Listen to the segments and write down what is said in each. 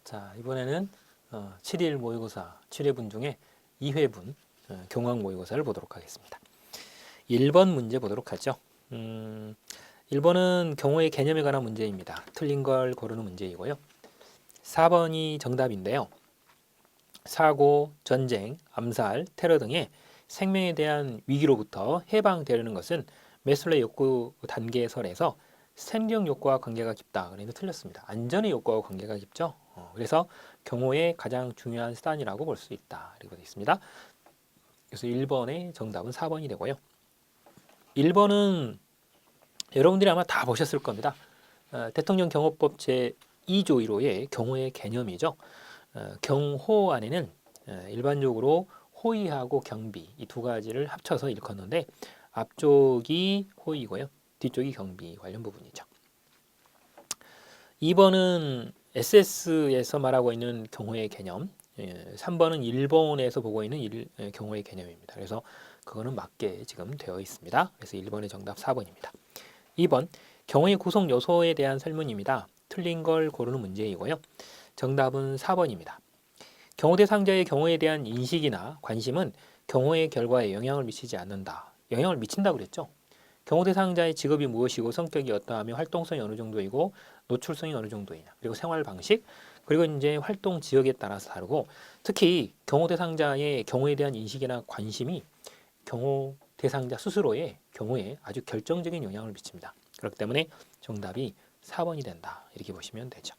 자, 이번에는 7일 모의고사 7회분 중에 2회분 경황 모의고사를 보도록 하겠습니다. 1번 문제 보도록 하죠. 1번은 경호의 개념에 관한 문제입니다. 틀린 걸 고르는 문제이고요. 4번이 정답인데요. 사고, 전쟁, 암살, 테러 등의 생명에 대한 위기로부터 해방되려는 것은 매슬로의 욕구 단계설에서 생존 욕구와 관계가 깊다. 그래서 틀렸습니다. 안전의 욕구와 관계가 깊죠. 그래서 경호의 가장 중요한 수단이라고 볼 수 있다. 이렇게 되어 있습니다. 그래서 1번의 정답은 4번이 되고요. 1번은 여러분들이 아마 다 보셨을 겁니다. 대통령 경호법 제2조 1호의 경호의 개념이죠. 경호 안에는 일반적으로 호위하고 경비 이 두 가지를 합쳐서 일컫는데 앞쪽이 호위고요. 뒤쪽이 경비 관련 부분이죠. 2번은 SS에서 말하고 있는 경호의 개념, 3번은 일본에서 보고 있는 경호의 개념입니다. 그래서 그거는 맞게 지금 되어 있습니다. 그래서 1번의 정답 4번입니다. 2번, 경호의 구성 요소에 대한 설문입니다. 틀린 걸 고르는 문제이고요. 정답은 4번입니다. 경호 대상자의 경호에 대한 인식이나 관심은 경호의 결과에 영향을 미치지 않는다. 영향을 미친다고 그랬죠. 경호 대상자의 직업이 무엇이고 성격이 어떠하며 활동성이 어느 정도이고 노출성이 어느 정도이냐, 그리고 생활 방식, 그리고 이제 활동 지역에 따라서 다르고, 특히 경호 대상자의 경호에 대한 인식이나 관심이 경호 대상자 스스로의 경호에 아주 결정적인 영향을 미칩니다. 그렇기 때문에 정답이 4번이 된다. 이렇게 보시면 되죠.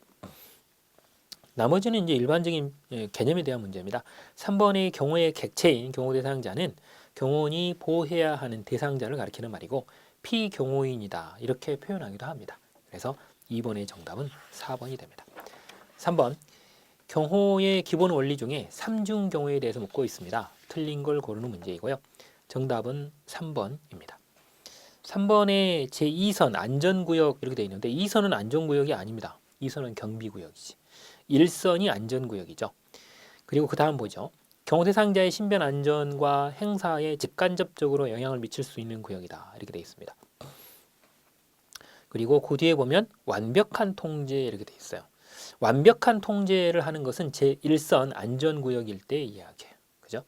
나머지는 이제 일반적인 개념에 대한 문제입니다. 3번의 경호의 객체인 경호 대상자는 경호원이 보호해야 하는 대상자를 가리키는 말이고 피경호인이다 이렇게 표현하기도 합니다. 그래서 2번의 정답은 4번이 됩니다. 3번, 경호의 기본 원리 중에 3중 경호에 대해서 묻고 있습니다. 틀린 걸 고르는 문제이고요. 정답은 3번입니다. 3번에 제2선 안전구역 이렇게 되어 있는데 2선은 안전구역이 아닙니다. 2선은 경비구역이지. 1선이 안전구역이죠. 그리고 그 다음 보죠. 경호 대상자의 신변 안전과 행사에 직간접적으로 영향을 미칠 수 있는 구역이다. 이렇게 되어 있습니다. 그리고 그 뒤에 보면 완벽한 통제 이렇게 되어 있어요. 완벽한 통제를 하는 것은 제1선 안전구역일 때 이야기예요. 그죠?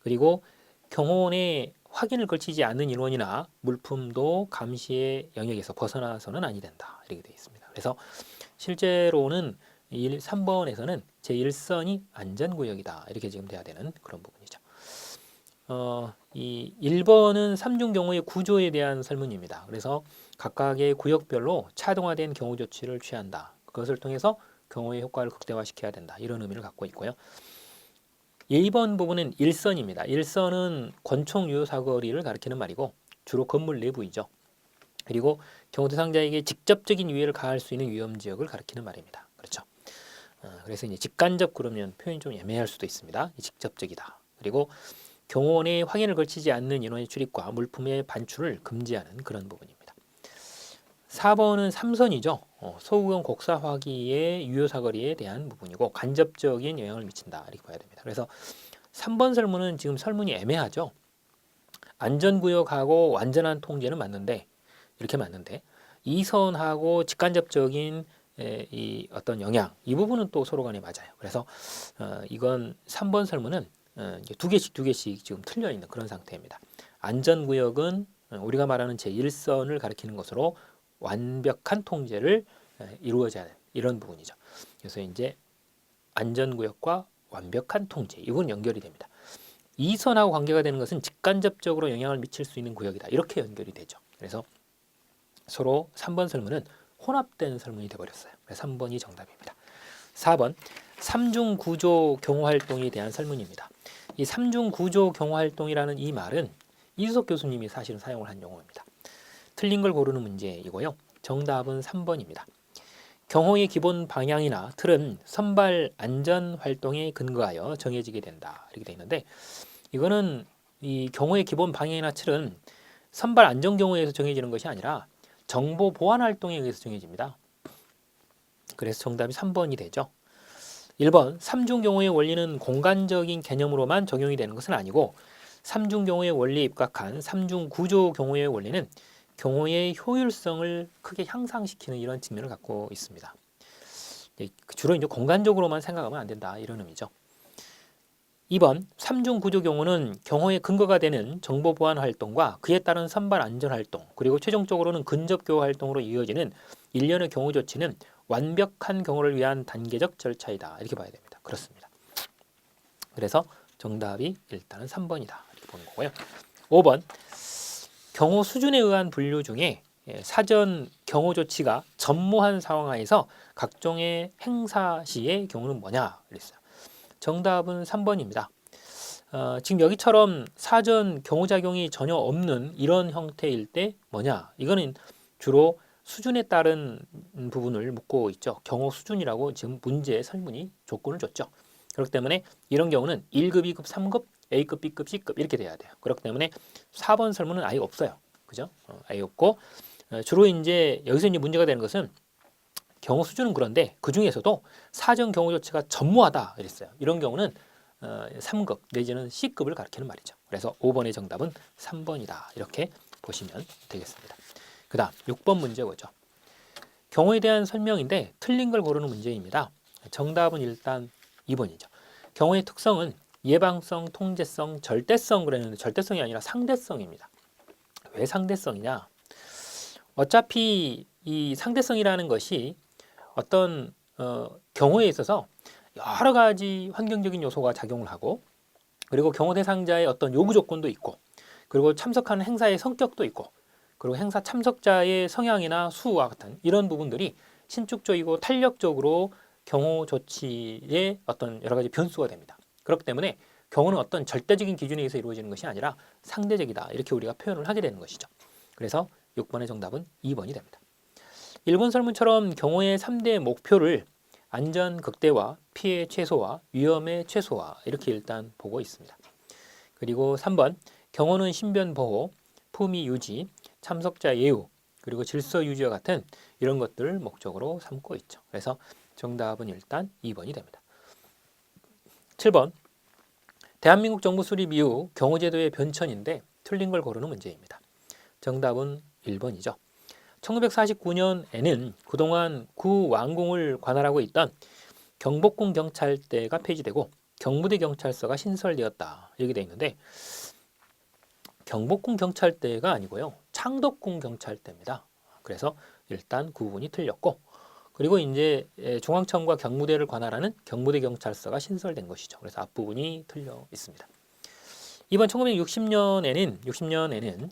그리고 경호원의 확인을 거치지 않는 인원이나 물품도 감시의 영역에서 벗어나서는 아니 된다. 이렇게 되어 있습니다. 그래서 실제로는 3번에서는 제1선이 안전구역이다. 이렇게 지금 돼야 되는 그런 부분이죠. 이 1번은 3중 경호의 구조에 대한 설문입니다. 그래서 각각의 구역별로 차등화된 경호 조치를 취한다. 그것을 통해서 경호의 효과를 극대화시켜야 된다. 이런 의미를 갖고 있고요. 2번 부분은 1선입니다. 1선은 권총 유효 사거리를 가리키는 말이고 주로 건물 내부이죠. 그리고 경호 대상자에게 직접적인 위해를 가할 수 있는 위험 지역을 가리키는 말입니다. 그렇죠. 그래서 이제 직간접 그러면 표현이 좀 애매할 수도 있습니다. 직접적이다. 그리고 경호원의 확인을 걸치지 않는 인원의 출입과 물품의 반출을 금지하는 그런 부분입니다. 4번은 3선이죠. 소구경 곡사 화기의 유효 사거리에 대한 부분이고 간접적인 영향을 미친다. 이렇게 봐야 됩니다. 그래서 3번 설문은 지금 설문이 애매하죠. 안전구역하고 완전한 통제는 맞는데 이렇게 맞는데 2선하고 직간접적인 이 어떤 영향 이 부분은 또 서로 간에 맞아요. 그래서 이건 3번 설문은 이제 두 개씩 지금 틀려 있는 그런 상태입니다. 안전구역은 우리가 말하는 제1선을 가리키는 것으로 완벽한 통제를 이루어져야 하는 이런 부분이죠. 그래서 이제 안전구역과 완벽한 통제 이 부분 연결이 됩니다. 2선하고 관계가 되는 것은 직간접적으로 영향을 미칠 수 있는 구역이다. 이렇게 연결이 되죠. 그래서 서로 3번 설문은 혼합된 설문이 되어버렸어요. 그래서 3번이 정답입니다. 4번 3중 구조 경호 활동에 대한 설문입니다. 이 3중 구조 경호 활동이라는 이 말은 이수석 교수님이 사실은 사용을 한 용어입니다. 틀린 걸 고르는 문제이고요. 정답은 3번입니다. 경호의 기본 방향이나 틀은 선발 안전 활동에 근거하여 정해지게 된다. 이렇게 되어 있는데 이거는 이 경호의 기본 방향이나 틀은 선발 안전 경우에 의해서 정해지는 것이 아니라 정보 보안 활동에 의해서 정해집니다. 그래서 정답이 3번이 되죠. 1번 3중 경호의 원리는 공간적인 개념으로만 적용이 되는 것은 아니고 3중 경호의 원리에 입각한 3중 구조 경호의 원리는 경호의 효율성을 크게 향상시키는 이런 측면을 갖고 있습니다. 주로 이제 공간적으로만 생각하면 안 된다 이런 의미죠. 2번 삼중 구조 경우는 경호의 근거가 되는 정보 보안 활동과 그에 따른 선발 안전 활동 그리고 최종적으로는 근접 교호 활동으로 이어지는 일련의 경호 조치는 완벽한 경호를 위한 단계적 절차이다 이렇게 봐야 됩니다. 그렇습니다. 그래서 정답이 일단은 3번이다 이렇게 보는 거고요. 5번 경호 수준에 의한 분류 중에 사전 경호 조치가 전무한 상황 하에서 각종의 행사 시의 경우는 뭐냐 그랬어요. 정답은 3번입니다. 지금 여기처럼 사전 경호작용이 전혀 없는 이런 형태일 때 뭐냐? 이거는 주로 수준에 따른 부분을 묻고 있죠. 경호 수준이라고 지금 문제의 설문이 조건을 줬죠. 그렇기 때문에 이런 경우는 1급, 2급, 3급, A급, B급, C급 이렇게 돼야 돼요. 그렇기 때문에 4번 설문은 아예 없어요. 그죠? 아예 없고 주로 이제 여기서 이제 문제가 되는 것은 경호 수준은 그런데 그 중에서도 사전 경호 조치가 전무하다 이랬어요. 이런 경우는 3급 내지는 C급을 가리키는 말이죠. 그래서 5번의 정답은 3번이다. 이렇게 보시면 되겠습니다. 그 다음 6번 문제 보죠. 경호에 대한 설명인데 틀린 걸 고르는 문제입니다. 정답은 일단 2번이죠. 경호의 특성은 예방성, 통제성, 절대성 그랬는데 절대성이 아니라 상대성입니다. 왜 상대성이냐? 어차피 이 상대성이라는 것이 어떤 경우에 있어서 여러 가지 환경적인 요소가 작용을 하고 그리고 경호 대상자의 어떤 요구 조건도 있고 그리고 참석하는 행사의 성격도 있고 그리고 행사 참석자의 성향이나 수와 같은 이런 부분들이 신축적이고 탄력적으로 경호 조치의 어떤 여러 가지 변수가 됩니다. 그렇기 때문에 경호는 어떤 절대적인 기준에 의해서 이루어지는 것이 아니라 상대적이다 이렇게 우리가 표현을 하게 되는 것이죠. 그래서 6번의 정답은 2번이 됩니다. 일본 설문처럼 경호의 3대 목표를 안전 극대화, 피해 최소화, 위험의 최소화 이렇게 일단 보고 있습니다. 그리고 3번 경호는 신변 보호, 품위 유지, 참석자 예우, 그리고 질서 유지와 같은 이런 것들을 목적으로 삼고 있죠. 그래서 정답은 일단 2번이 됩니다. 7번 대한민국 정부 수립 이후 경호제도의 변천인데 틀린 걸 고르는 문제입니다. 정답은 1번이죠. 1949년에는 그동안 구왕궁을 관할하고 있던 경복궁 경찰대가 폐지되고 경부대 경찰서가 신설되었다. 이렇게 되어 있는데 경복궁 경찰대가 아니고요. 창덕궁 경찰대입니다. 그래서 일단 구분이 틀렸고 그리고 이제 중앙청과 경무대를 관할하는 경부대 경찰서가 신설된 것이죠. 그래서 앞부분이 틀려 있습니다. 이번 1960년에는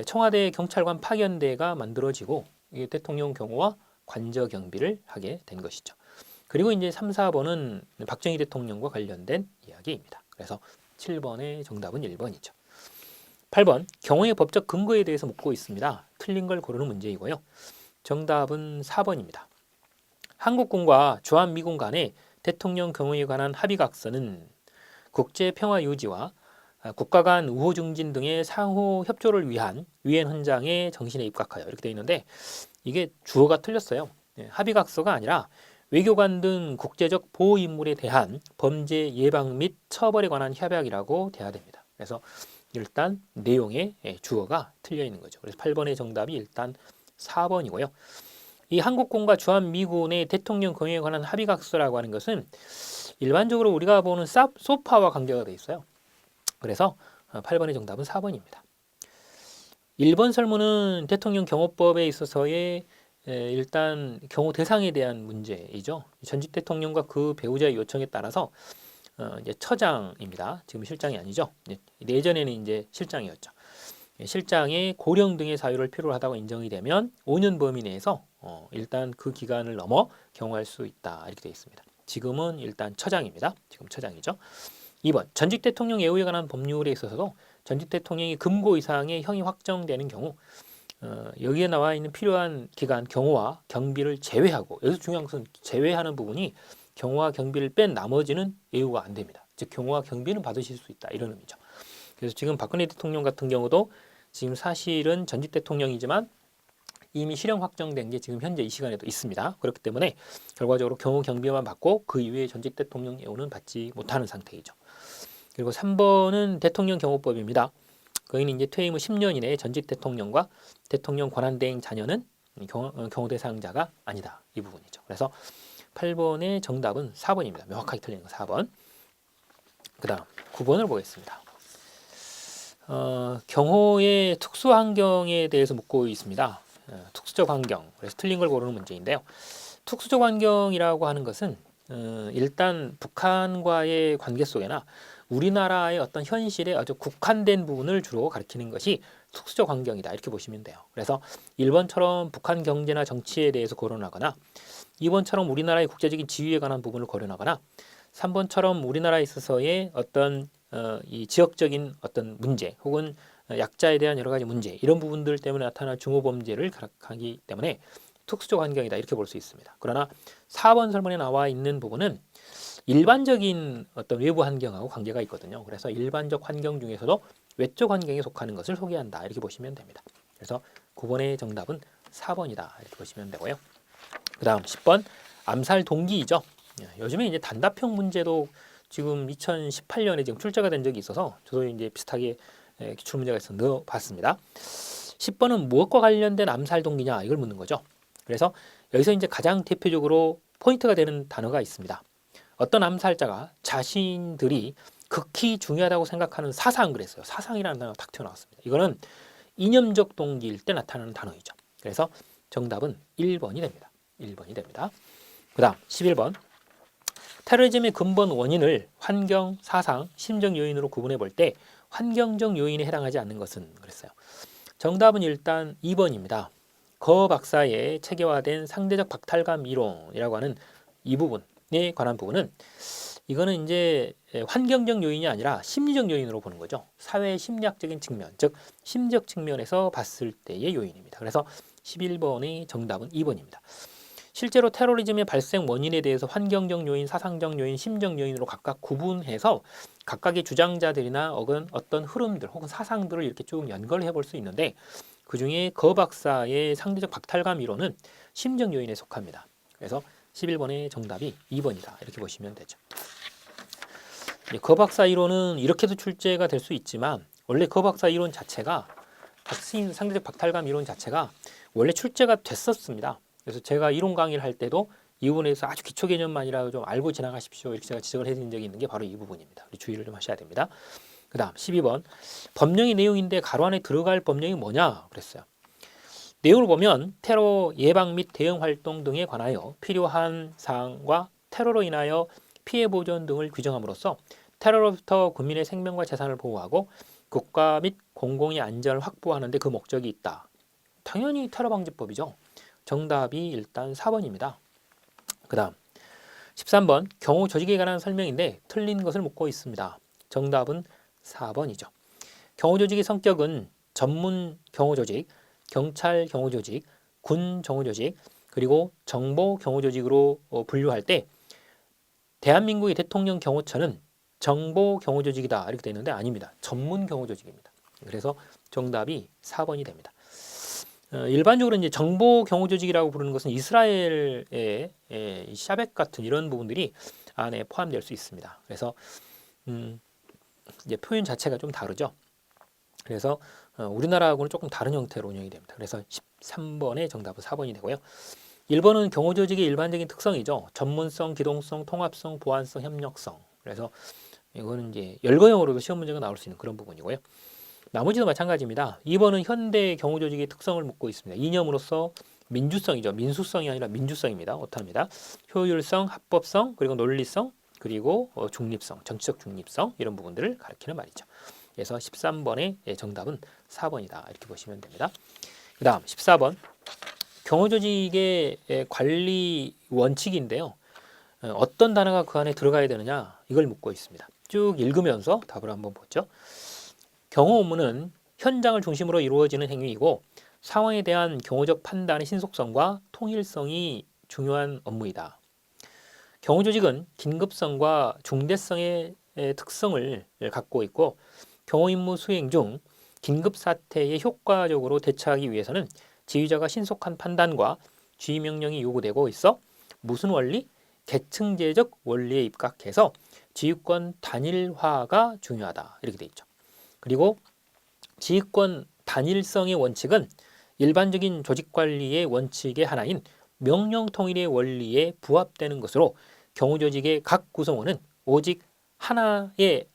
청와대 경찰관 파견대가 만들어지고 대통령 경호와 관저 경비를 하게 된 것이죠. 그리고 이제 3, 4번은 박정희 대통령과 관련된 이야기입니다. 그래서 7번의 정답은 1번이죠. 8번 경호의 법적 근거에 대해서 묻고 있습니다. 틀린 걸 고르는 문제이고요. 정답은 4번입니다. 한국군과 주한미군 간의 대통령 경호에 관한 합의각서는 국제 평화 유지와 국가 간 우호 증진 등의 상호 협조를 위한 유엔 헌장의 정신에 입각하여 이렇게 되어 있는데 이게 주어가 틀렸어요. 합의각서가 아니라 외교관 등 국제적 보호 인물에 대한 범죄 예방 및 처벌에 관한 협약이라고 돼야 됩니다. 그래서 일단 내용의 주어가 틀려 있는 거죠. 그래서 8번의 정답이 일단 4번이고요. 이 한국군과 주한미군의 대통령 경호에 관한 합의각서라고 하는 것은 일반적으로 우리가 보는 소파와 관계가 돼 있어요. 그래서 8번의 정답은 4번입니다. 1번 설문은 대통령 경호법에 있어서의 일단 경호 대상에 대한 문제이죠. 전직 대통령과 그 배우자의 요청에 따라서 이제 처장입니다. 지금 실장이 아니죠. 예전에는 이제 실장이었죠. 실장의 고령 등의 사유를 필요로 하다고 인정이 되면 5년 범위 내에서 일단 그 기간을 넘어 경호할 수 있다 이렇게 되어 있습니다. 지금은 일단 처장입니다. 지금 처장이죠. 2번 전직 대통령 예우에 관한 법률에 있어서도 전직 대통령이 금고 이상의 형이 확정되는 경우 여기에 나와 있는 필요한 기간 경호와 경비를 제외하고 여기서 중요한 것은 제외하는 부분이 경호와 경비를 뺀 나머지는 예우가 안 됩니다. 즉 경호와 경비는 받으실 수 있다 이런 의미죠. 그래서 지금 박근혜 대통령 같은 경우도 지금 사실은 전직 대통령이지만 이미 실형 확정된 게 지금 현재 이 시간에도 있습니다. 그렇기 때문에 결과적으로 경호 경비만 받고 그 이후에 전직 대통령 예우는 받지 못하는 상태이죠. 그리고 3번은 대통령 경호법입니다. 거기는 이제 퇴임 후 10년 이내에 전직 대통령과 대통령 권한대행 자녀는 경호 대상자가 아니다. 이 부분이죠. 그래서 8번의 정답은 4번입니다. 명확하게 틀리는 거 4번. 그 다음 9번을 보겠습니다. 경호의 특수 환경에 대해서 묻고 있습니다. 특수적 환경, 그래서 틀린 걸 고르는 문제인데요. 특수적 환경이라고 하는 것은 일단 북한과의 관계 속에나 우리나라의 어떤 현실에 아주 국한된 부분을 주로 가리키는 것이 특수적 환경이다 이렇게 보시면 돼요. 그래서 1번처럼 북한 경제나 정치에 대해서 거론하거나 2번처럼 우리나라의 국제적인 지위에 관한 부분을 거론하거나 3번처럼 우리나라에 있어서의 어떤 이 지역적인 어떤 문제 혹은 약자에 대한 여러 가지 문제 이런 부분들 때문에 나타난 중호범죄를 가리키기 때문에 특수적 환경이다 이렇게 볼 수 있습니다. 그러나 4번 설문에 나와 있는 부분은 일반적인 어떤 외부 환경하고 관계가 있거든요. 그래서 일반적 환경 중에서도 외적 환경에 속하는 것을 소개한다 이렇게 보시면 됩니다. 그래서 9번의 정답은 4번이다 이렇게 보시면 되고요. 그 다음 10번 암살 동기이죠. 요즘에 이제 단답형 문제도 지금 2018년에 지금 출제가 된 적이 있어서 저도 이제 비슷하게 기출 문제가 있어서 넣어봤습니다. 10번은 무엇과 관련된 암살 동기냐 이걸 묻는 거죠. 그래서 여기서 이제 가장 대표적으로 포인트가 되는 단어가 있습니다. 어떤 암살자가 자신들이 극히 중요하다고 생각하는 사상 그랬어요. 사상이라는 단어가 탁 튀어나왔습니다. 이거는 이념적 동기일 때 나타나는 단어이죠. 그래서 정답은 1번이 됩니다. 1번이 됩니다. 그 다음 11번 테러리즘의 근본 원인을 환경, 사상, 심적 요인으로 구분해 볼 때 환경적 요인에 해당하지 않는 것은 그랬어요. 정답은 일단 2번입니다. 거 박사의 체계화된 상대적 박탈감 이론이라고 하는 이 부분에 관한 부분은 이거는 이제 환경적 요인이 아니라 심리적 요인으로 보는 거죠. 사회 심리학적인 측면, 즉 심적 측면에서 봤을 때의 요인입니다. 그래서 11번의 정답은 2번입니다. 실제로 테러리즘의 발생 원인에 대해서 환경적 요인, 사상적 요인, 심적 요인으로 각각 구분해서 각각의 주장자들이나 혹은 어떤 흐름들 혹은 사상들을 이렇게 쭉 연결해 볼 수 있는데 그중에 거 박사의 상대적 박탈감 이론은 심적 요인에 속합니다. 그래서 11번의 정답이 2번이다. 이렇게 보시면 되죠. 거 박사 이론은 이렇게도 출제가 될 수 있지만 원래 거 박사 이론 자체가 상대적 박탈감 이론 자체가 원래 출제가 됐었습니다. 그래서 제가 이론 강의를 할 때도 이 부분에서 아주 기초 개념만이라도 좀 알고 지나가십시오. 이렇게 제가 지적을 해드린 적이 있는 게 바로 이 부분입니다. 주의를 좀 하셔야 됩니다. 그 다음 12번 법령의 내용인데 가로 안에 들어갈 법령이 뭐냐 그랬어요. 내용을 보면 테러 예방 및 대응 활동 등에 관하여 필요한 사항과 테러로 인하여 피해 보전 등을 규정함으로써 테러로부터 국민의 생명과 재산을 보호하고 국가 및 공공의 안전을 확보하는 데 그 목적이 있다. 당연히 테러 방지법이죠. 정답이 일단 4번입니다. 그 다음 13번 경호 조직에 관한 설명인데 틀린 것을 묻고 있습니다. 정답은 4번이죠. 경호 조직의 성격은 전문 경호 조직, 경찰 경호 조직, 군 경호 조직, 그리고 정보 경호 조직으로 분류할 때 대한민국의 대통령 경호처는 정보 경호 조직이다 이렇게 되어 있는데 아닙니다. 전문 경호 조직입니다. 그래서 정답이 4번이 됩니다. 일반적으로 이제 정보 경호 조직이라고 부르는 것은 이스라엘의 샤벡 같은 이런 부분들이 안에 포함될 수 있습니다. 그래서 이제 표현 자체가 좀 다르죠. 그래서 우리나라하고는 조금 다른 형태로 운영이 됩니다. 그래서 13번의 정답은 4번이 되고요. 1번은 경호 조직의 일반적인 특성이죠. 전문성, 기동성, 통합성, 보안성, 협력성. 그래서 이거는 이제 열거형으로도 시험 문제가 나올 수 있는 그런 부분이고요. 나머지도 마찬가지입니다. 2번은 현대 경호 조직의 특성을 묻고 있습니다. 이념으로서 민주성이죠. 민수성이 아니라 민주성입니다. 오타입니다. 효율성, 합법성, 그리고 논리성, 그리고 중립성, 정치적 중립성 이런 부분들을 가리키는 말이죠. 그래서 13번의 정답은 4번이다. 이렇게 보시면 됩니다. 그 다음 14번 경호 조직의 관리 원칙인데요. 어떤 단어가 그 안에 들어가야 되느냐 이걸 묻고 있습니다. 쭉 읽으면서 답을 한번 보죠. 경호 업무는 현장을 중심으로 이루어지는 행위이고 상황에 대한 경호적 판단의 신속성과 통일성이 중요한 업무이다. 경호 조직은 긴급성과 중대성의 특성을 갖고 있고 경호 임무 수행 중 긴급 사태에 효과적으로 대처하기 위해서는 지휘자가 신속한 판단과 지휘 명령이 요구되고 있어 무슨 원리? 계층제적 원리에 입각해서 지휘권 단일화가 중요하다. 이렇게 돼 있죠. 그리고 지휘권 단일성의 원칙은 일반적인 조직 관리의 원칙의 하나인 명령 통일의 원리에 부합되는 것으로 경호 조직의 각 구성원은 오직 하나의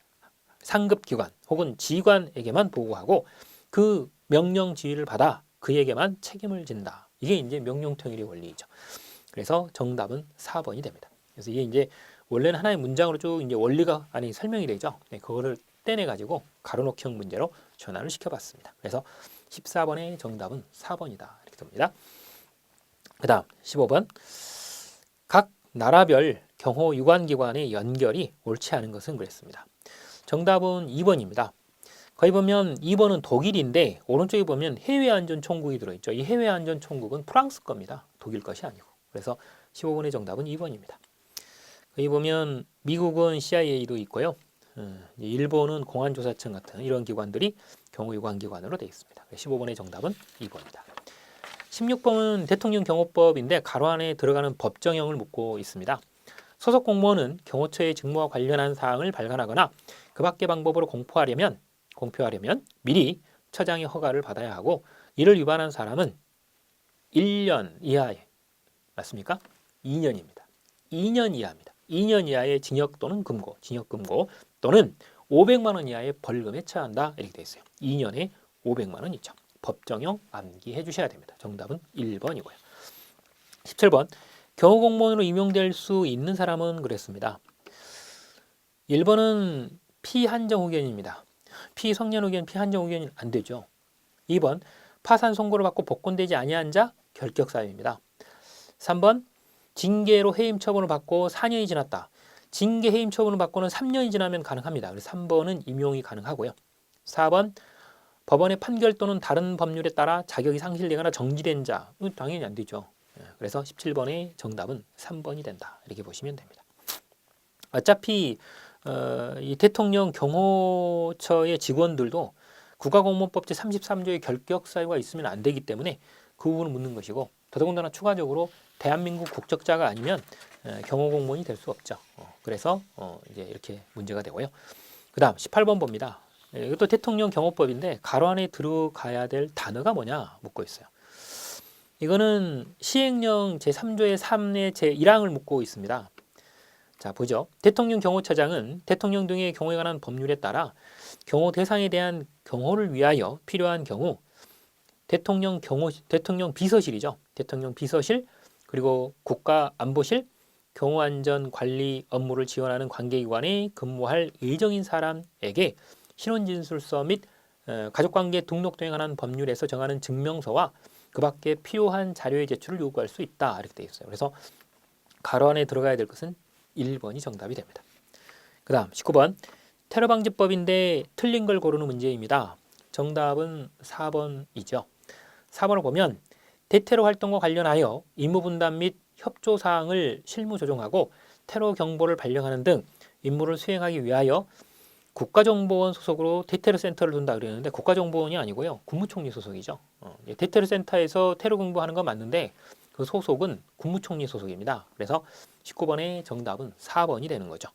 상급 기관 혹은 지휘관에게만 보고하고 그 명령 지휘를 받아 그에게만 책임을 진다. 이게 이제 명령 통일의 원리이죠. 그래서 정답은 4번이 됩니다. 그래서 이게 이제 원래는 하나의 문장으로 쭉 이제 원리가 아니 설명이 되죠. 네, 그거를 떼내 가지고 가로놓기형 문제로 전환을 시켜봤습니다. 그래서 14번의 정답은 4번이다. 이렇게 됩니다. 그다음 15번 각 나라별 경호 유관기관의 연결이 옳지 않은 것은 그랬습니다. 정답은 2번입니다. 거기 보면 2번은 독일인데 오른쪽에 보면 해외안전총국이 들어있죠. 이 해외안전총국은 프랑스 겁니다. 독일 것이 아니고. 그래서 15번의 정답은 2번입니다. 여기 보면 미국은 CIA도 있고요. 일본은 공안조사청 같은 이런 기관들이 경호유관기관으로 되어 있습니다. 15번의 정답은 2번입니다. 16번은 대통령 경호법인데 가로 안에 들어가는 법정형을 묻고 있습니다. 소속 공무원은 경호처의 직무와 관련한 사항을 발간하거나 그 밖의 방법으로 공표하려면 미리 처장의 허가를 받아야 하고 이를 위반한 사람은 1년 이하에 맞습니까? 2년입니다. 2년 이하입니다. 2년 이하의 징역 또는 금고 또는 500만 원 이하의 벌금에 처한다 이렇게 되어 있어요. 2년에 500만 원이죠. 법정형 암기해 주셔야 됩니다. 정답은 1번이고요. 17번 경호공무원으로 임용될 수 있는 사람은 그랬습니다. 1번은 피한정 후견입니다. 피성년 후견, 피한정 후견이 안 되죠. 2번 파산 선고를 받고 복권되지 아니한 자 결격 사유입니다. 3번 징계로 해임 처분을 받고 4년이 지났다. 징계 해임 처분을 받고는 3년이 지나면 가능합니다. 그래서 3번은 임용이 가능하고요. 4번 법원의 판결 또는 다른 법률에 따라 자격이 상실되거나 정지된 자 당연히 안 되죠. 그래서 17번의 정답은 3번이 된다. 이렇게 보시면 됩니다. 어차피 이 대통령 경호처의 직원들도 국가공무원법 제33조의 결격 사유가 있으면 안 되기 때문에 그 부분을 묻는 것이고 더더군다나 추가적으로 대한민국 국적자가 아니면 경호공무원이 될 수 없죠. 그래서 이제 이렇게 문제가 되고요. 그 다음 18번 봅니다. 이것도 대통령 경호법인데 가로 안에 들어가야 될 단어가 뭐냐 묻고 있어요. 이거는 시행령 제3조의 3의 제1항을 묻고 있습니다. 자 보죠. 대통령 경호처장은 대통령 등의 경호에 관한 법률에 따라 경호 대상에 대한 경호를 위하여 필요한 경우 대통령 비서실이죠. 대통령 비서실 그리고 국가안보실 경호안전관리 업무를 지원하는 관계기관에 근무할 예정인 사람에게 신원진술서 및 가족관계 등록 등에 관한 법률에서 정하는 증명서와 그 밖에 필요한 자료의 제출을 요구할 수 있다. 이렇게 되어 있어요. 그래서 가로 안에 들어가야 될 것은 1번이 정답이 됩니다. 그 다음 19번 테러방지법인데 틀린 걸 고르는 문제입니다. 정답은 4번이죠. 4번을 보면 대테러 활동과 관련하여 임무분담 및 협조사항을 실무 조정하고 테러 경보를 발령하는 등 임무를 수행하기 위하여 국가정보원 소속으로 대테러 센터를 둔다 그러는데 국가정보원이 아니고요. 국무총리 소속이죠. 대테러 센터에서 테러 공부하는 건 맞는데 그 소속은 국무총리 소속입니다. 그래서 19번의 정답은 4번이 되는 거죠.